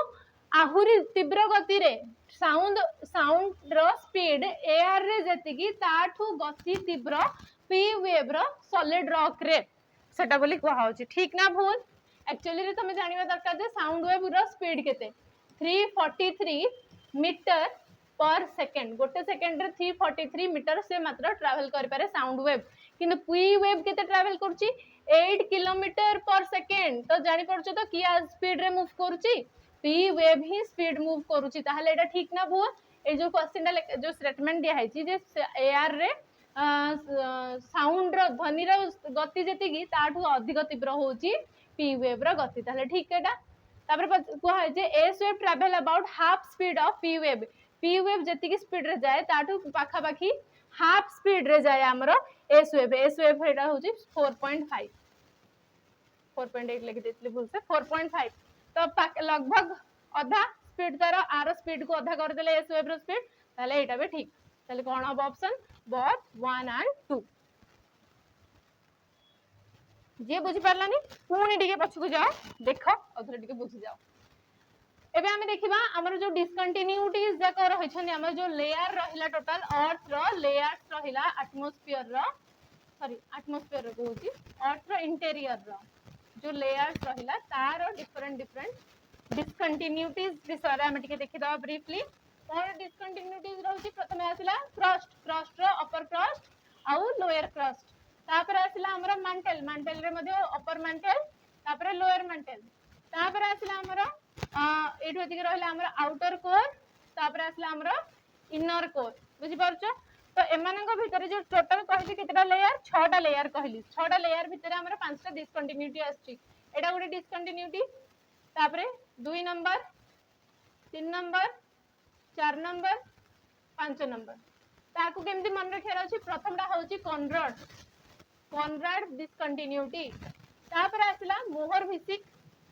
आहुरी तीव्र गति रे साउंड रो स्पीड एयर रे जति ताठू गति तीव्र पी वेव रो सॉलिड रॉक रे सेटा बोली कहा होची ठीक ना भूल एक्चुअली रे तुम जानिबा दरकार जे साउंड वेव रो स्पीड केते 343 मीटर पर सेकेंड गोटे सेकेंड रे 343 मीटर से मात्र ट्रैवल कर पारे साउंड वेव किंतु पी वेव केते ट्रैवल करची 8 किलोमीटर पर सेकेंड तो जानि पड़छो तो किया स्पीड रे मूव करची पी वेव ही स्पीड मूव करूची ताहले एटा ठीक ना भूल ए जो क्वेश्चन जो स्टेटमेंट दिया है जे एयर रे साउंड रो ध्वनि रो गति जति की ताठू अधिक तीव्र होची पी वेव रो गति ताहले ठीक एटा तापर कोहा है जे S wave travel about half speed of P wave जति की स्पीड रे जाए ताठू पाखा पाखी हाफ स्पीड रे जाए हमरो एस वेव एटा होची 4.5 4.8 लिखि देतली भूल से 4.5 तो लगभग आधा स्पीड तार आर स्पीड को आधा कर देले एस वेव रो स्पीड ताले एटा भी ठीक ताले कोन अब ऑप्शन बोथ 1 एंड 2 जे बुझी पारलानी पुणी टिके पछकु जाओ देखो अथरे टिके बुझी जाओ एबे हमें देखिबा हमर जो डिसकंटिन्यूटीज जाक रहि छन हमर जो लेयर रहिला टोटल अर्थ रो लेयर्स रहिला एटमॉस्फेयर रो कहूची अर्थ रो इंटीरियर रो जो लेयर्स रहिला तार डिफरेंट डिसकंटिन्यूटीज विषय रे हम टिके देखिदबा ब्रीफली और डिसकंटिन्यूटीज रहउची प्रथमे आसिला क्रस्ट रो अपर क्रस्ट आउ लोअर क्रस्ट तापर आसिला हमर mantle रे मध्ये अपर mantle तापर लोअर mantle तापर आसिला हमर एठो एतिके रहला हमर आउटर कोर तापर आसिला हमर इनर कोर बुझी परछ तो एमानक भितर जो टोटल कहली केतेटा लेयर 6टा लेयर कहली 6टा लेयर भितर हमर 5टा डिसकंटिन्यूटी आछि एटा गुडी डिसकंटिन्यूटी तापर 2 नंबर 3 नंबर 4 नंबर 5 नंबर ताकू केमती मन रखियार अछि प्रथमटा होछि कॉनराड डिसकंटिन्यूटी तापर आसिला मोहर भिसिक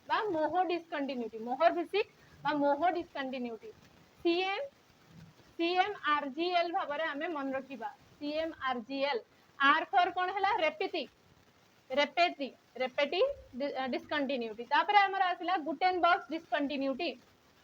बा मोहो डिसकंटिन्यूटी सीएमआरजीएल भाबरे हमें मन रखिबा सीएमआरजीएल आर फॉर कोन हला रेपेटी डिसकंटिन्यूटी तापर हमर आसिला गुटेनबर्ग डिसकंटिन्यूटी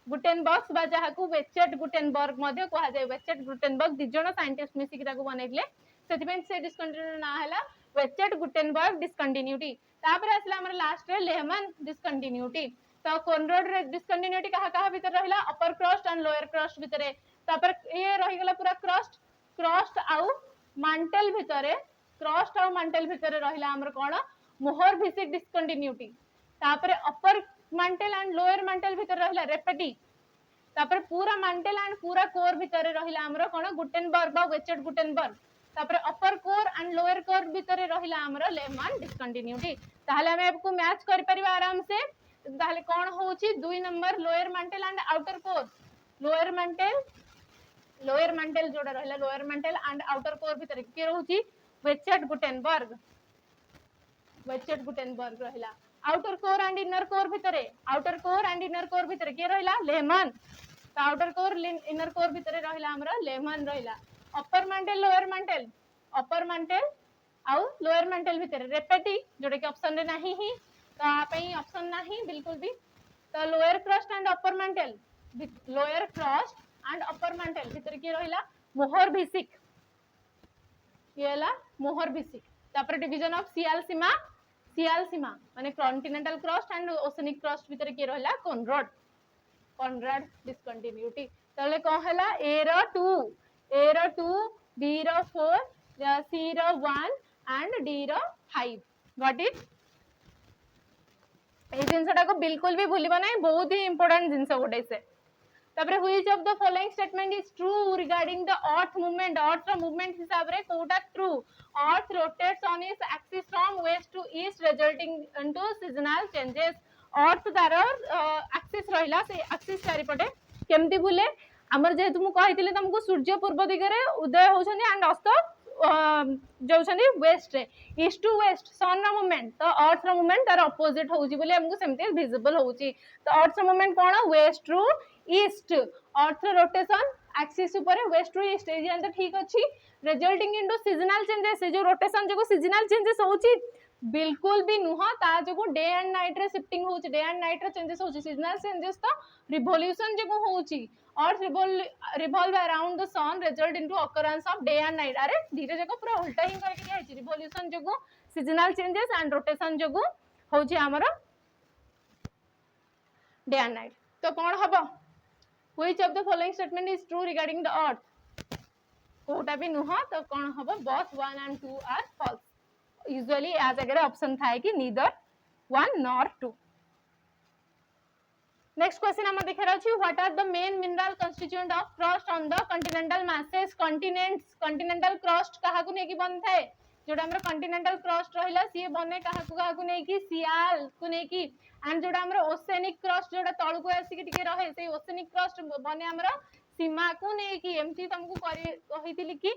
गुटेनबर्ग बा जहाकू वेचेट गुटेनबर्ग मध्ये कहा जाय वेचेट गुटेनबर्ग दि जण साइंटिस्ट मिसिक ताकू बनेइले सेतिबेन से डिसकंटिन्यूटी ना हला वेचेट गुटेनबर्ग डिसकंटिन्यूटी तापर आसला हमर लास्ट रे लेहमन डिसकंटिन्यूटी तो कॉनराड डिसकंटिन्यूटी कहा भीतर रहिला अपर क्रस्ट एंड लोअर क्रस्ट भीतर तापर ये रहि गेला पूरा क्रस्ट आउ mantle भीतर रहिला हमर कोन मोहर भिसिक डिसकंटिन्यूटी तापर अपर mantle एंड लोअर mantle भीतर रहिला रेपेटी तापर पूरा mantle एंड पूरा कोर भीतर रहिला हमर कोन गुटेनबर्ग बा वेचेट गुटेनबर्ग तापर अपर कोर एंड लोअर कोर भीतर रहिला हमर लेहमन डिसकंटिन्यूटी ताहले हम आपको मैच कर परिबा आराम से ताहले कोन होची 2 number lower mantle and outer core lower mantle जोड़ा रहिला lower mantle and outer core भीतर के रहउची वेचेट गुटेनबर्ग रहिला outer core and inner core भीतर के रहिला लेहमन तो आउटर कोर इनर कोर भीतर रहिला हमरा लेहमन रहिला अपर mantle आउ लोअर mantle भीतर रेपेटी जोड़े के ऑप्शन रे नाही ही तो आपई ऑप्शन नाही बिल्कुल भी तो lower crust and upper mantle भीतर के रहिला मोहर भिसिक तापर डिवीजन ऑफ सियाल सीमा माने continental crust and oceanic crust भीतर के रहिला कॉनराड डिसकंटिन्यूटी तले को हला ए रो 2 बी रो 4 सी रो 1 एंड डी रो 5 गॉट इट ए जिनसटा को बिल्कुल भी भूलिबा नहीं, बहुत ही इंपोर्टेंट जिनस गोटे से। तापर which of the following statement is true regarding the earth movement, earth रो मूवमेंट हिसाब रे कोटा true. Earth rotates on its axis from west to east resulting into seasonal changes. Earth तार एक्सिस रहिला से एक्सिस चारिपटे केमती बुले, आमर जेहेतु मु कहितले तुमको सूर्य पूर्व दिगरे उदय होछनी एंड अस्त जाउछनी वेस्ट रे, ईस्ट टू वेस्ट सन रो मूवमेंट, तो अर्थ रो मूवमेंट तार अपोजिट होउची बोले हमको सेमती विजिबल होउची। तो अर्थ रो मूवमेंट कोन west to east, earth rotation axis ऊपर वेस्ट टू ईस्ट, ए तो ठीक अछि। रिजल्टिंग इनटू सीजनल चेंजेस, जो रोटेशन जो सीजनल चेंजेस होउची बिल्कुल भी नुह, ता जो डे एंड नाइट रे शिफ्टिंग होउची, डे एंड नाइट रे चेंजेस होउची। सीजनल चेंजेस तो रिवोल्यूशन जो होउची, earth revolve around the sun result into occurrence of day and night. अरे धीरे जको पूरा उल्टा ही करके आइची, रिवोल्यूशन जो सीजनल चेंजेस एंड रोटेशन जो होउची हमरो डे एंड नाइट। तो कौन हबो, which of the following statement is true regarding the earth, कोटा भी नुह, तो कौन हबो both 1 and 2 are false. Usually आ जगह ऑप्शन थाए कि नीदर 1 nor 2। नेक्स्ट क्वेश्चन हम देखार अछि, what are the main mineral constituent of crust on the continental masses continents. Continental crust काहा को नेकी बन थाए, जोडा हमर कॉन्टिनेंटल क्रस्ट रहिला सी बने काहा को नेकी सियाल को नेकी, एंड जोडा हमर ओसेनिक क्रस्ट जोडा तळ को आसी के टिके रहे, से ओसेनिक क्रस्ट बने हमर सीमा को नेकी। एमती तुमको कहितली कि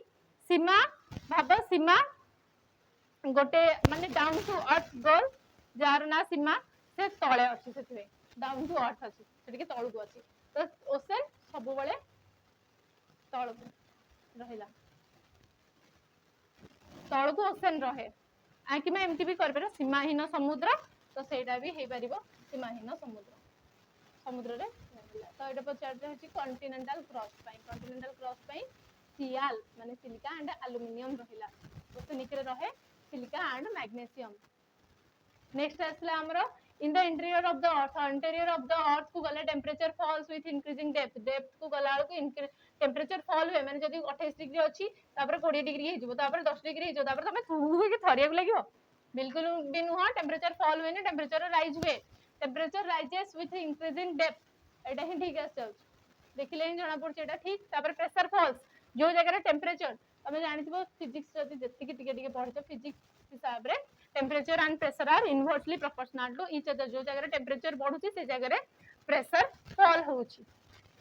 सीमा भाब, सीमा गोटे माने डाउन टू अर्थ गोल, जार ना सीमा से तळे अछि, सेतवे डाउन टू अर्थ अछि, सेठी के तळु को अछि। तो ओशन सब बळे तळ को रहिला, तळ को ओशन रहे। आ कि मैं एमती भी कर परबो सीमाहीन समुद्र, तो सेटा भी हे परिबो सीमाहीन समुद्र, समुद्र रे रहिला। तो एटा पचार अछि कॉन्टिनेंटल क्रस्ट पई, कॉन्टिनेंटल क्रस्ट पई सियाल माने सिलिका एंड एल्युमिनियम रहिला, ओसेनिक रे रहे सिलिका एंड मैग्नीशियम। नेक्स्ट आसला हमरो in the interior of the earth, interior of the earth को गले temperature falls with increasing depth, depth को गला को टेम्परेचर फॉल हुए, माने जदी 28 डिग्री अछि तापर 20 डिग्री हे जिवो, तापर 10 डिग्री हे जिवो, तापर तमे थुगु के थरिया को लागिवो, बिल्कुल भी नुह। टेम्परेचर फॉल हुए ने, टेम्परेचर राइज हुए, temperature rises with increasing depth, एटा ही ठीक आछ। देखिले ही जणा पड़ एटा ठीक। तापर प्रेशर फॉल्स, जो जगह टेम्परेचर तमे जानिथिबो फिजिक्स जदी जति टिके पढितो फिजिक्स हिसाब रे temperature and pressure are inversely proportional to each other, जो जगह टेम्परेचर बढ़ुची से जगह प्रेशर फॉल होउची।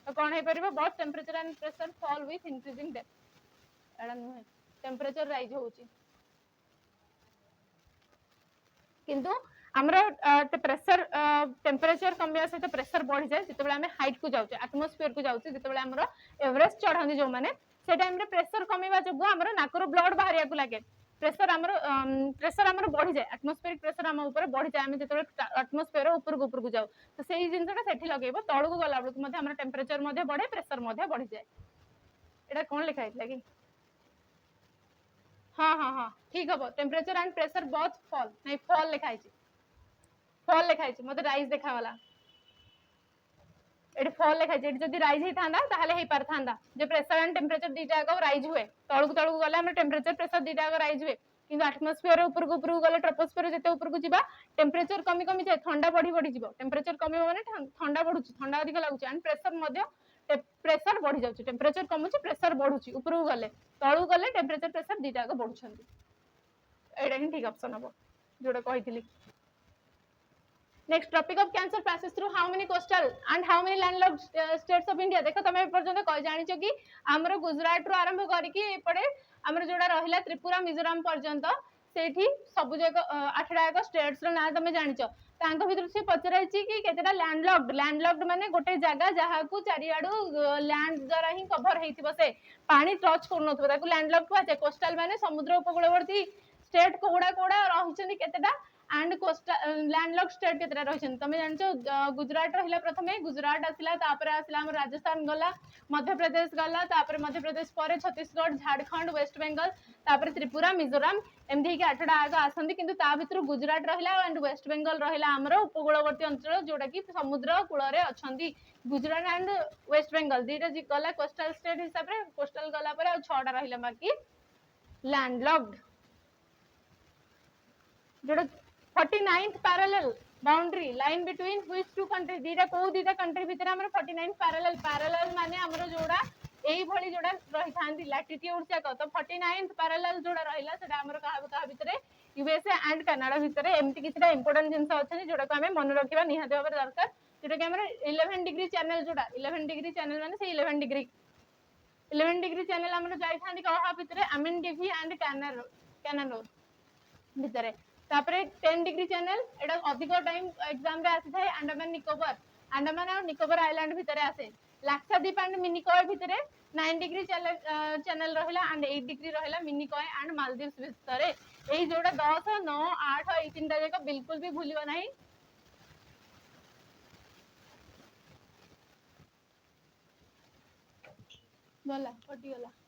तो कौन है परिबो both temperature and pressure fall with increasing depth, एडा नुहे टेम्परेचर राइज होउची। किंतु हमरो प्रेशर टेम्परेचर कमिया से प्रेशर बढ़ी जाए जितेबाला आम हाइट को जाऊे, एटमोस्फियर को जाऊे, जितेबाला हमरो एवरेस्ट चढ़ाती जो मैंने से टाइम रे प्रेशर कमिबा जो हमरो नाकर ब्लड बाहरिया को लागे, प्रेशर हमरो बढ़ी जाए, एटमोस्फियरिक प्रेशर हम ऊपर बढ़ी जाए, आम जो एटमोस्फियर ऊपर को जाऊ, तो से जिनसा सेठी लगेबो तळु को गला बेलू मध्य हमर टेम्परेचर मध्य बढ़े, प्रेशर मध्य बढ़ी जाए। एटा कोन लिखा है कि हाँ हाँ हाँ ठीक हम, temperature and pressure both fall, नहीं फॉल लिखा है, फॉल लिखा है, मत राइज देखा वाला एटी फॉल लिखा है। जदि राइज ही थांदा ताहले हे पार थांदा, जे प्रेशर एंड टेम्परेचर दीटा आगो राइज हुए, तळु को गले हमर टेम्परेचर प्रेशर दीटा आगो राइज हुए, किंतु एटमोस्फियर ऊपर को गले ट्रोपोस्फियर जते ऊपर को जिबा टेम्परेचर कमी कमी जाए, ठंडा बढ़ी जिवो, टेम्परेचर कमी माने ठंडा बढ़ुची, ठंडा अधिक लागुची, एंड प्रेशर मध्य प्रेशर बढ़ी जाउची, टेम्परेचर कमुची प्रेशर बढ़ुची, ऊपर को गले तळु गले टेम्परेचर प्रेशर दीटा आगो बढ़ुछंती। एटा ही ठीक ऑप्शन हबो जोडा कहितली। Next, Tropic of Cancer passes through how many coastal and how many landlocked states of India? देखो तमे पर्यंत कहि जानिछो कि हमरो गुजरात रो आरंभ करी कि एपडे हमरो जोडा रहिला त्रिपुरा मिजोरम पर्यंत सेठी सब जगह 8टा एक स्टेट्स रो ना तमे जानिछो, तांको भितर से पचराइछि कि केतेटा लैंडलॉक्ड माने गोटे जगह जहा को चारियाडू लैंड द्वारा ही कवर हेतिबो, से पानी टच करनथबो ताको लैंडलॉक्ड कहै। कोस्टल माने समुद्र उपकूलवर्ती स्टेट कोडा कोडा रहिछनि केतेटा, एंड कोस्टल लैंडलॉक्ड स्टेट केतरा रहिछन तमे जानछो। गुजरात रहिला प्रथमे, गुजरात आसिला, तापरे आसिला हमर राजस्थान गला, मध्य प्रदेश गला, तापरे मध्य प्रदेश परे छत्तीसगढ़, झारखंड, वेस्ट बंगाल, तापरे त्रिपुरा, मिजोरम, एमदी के 8टा आग आसंदी, किंतु ता भितर गुजरात रहिला एंड वेस्ट बंगाल रहिला हमर उपकूलवर्ती अंचल जोडा कि समुद्र कूल रे अछंदी। गुजरात एंड वेस्ट बंगाल दीटा गला कोस्टल स्टेट हिसाब रे, कोस्टल गला परे 6टा रहिला बाकी लैंडलॉक्ड। जोडा 49th parallel boundary line between which two country दीटा को दीटा कंट्री भितर हमर 49 पैरेलल पैरेलल माने हमर जोड़ा एई भली जोड़ा रही थांदी लैटिट्यूड से तो 49th पैरेलल जोड़ा रहिला सेटा हमर कहा भितर यूएसए एंड कनाडा भितर एमती किछटा इंपोर्टेंट जिंस अछि जोड़ा को हमें मन रखिबा निहाते होबर दरकार जोटा कि हमर 11 डिग्री चैनल जोड़ा 11 डिग्री चैनल माने से 11 डिग्री चैनल हमर जाई थांदी कहा भितर अमिन डिवी एंड कैनानो भितर तापरे 10 डिग्री चैनल एटा अधिक टाइम एग्जाम रे आसी थाए अंडमान और निकोबर आइलैंड भितर आसे लाक्षाद्वीप एंड मिनिकॉय भितर 9 डिग्री चैनल रहिला एंड 8 डिग्री रहिला मिनिकॉय एंड मालदीव्स भितर एई जोड़ा 10 9 8 एई तीनटा जाक बिल्कुल भी भूलिबो नाही बोला कटी गला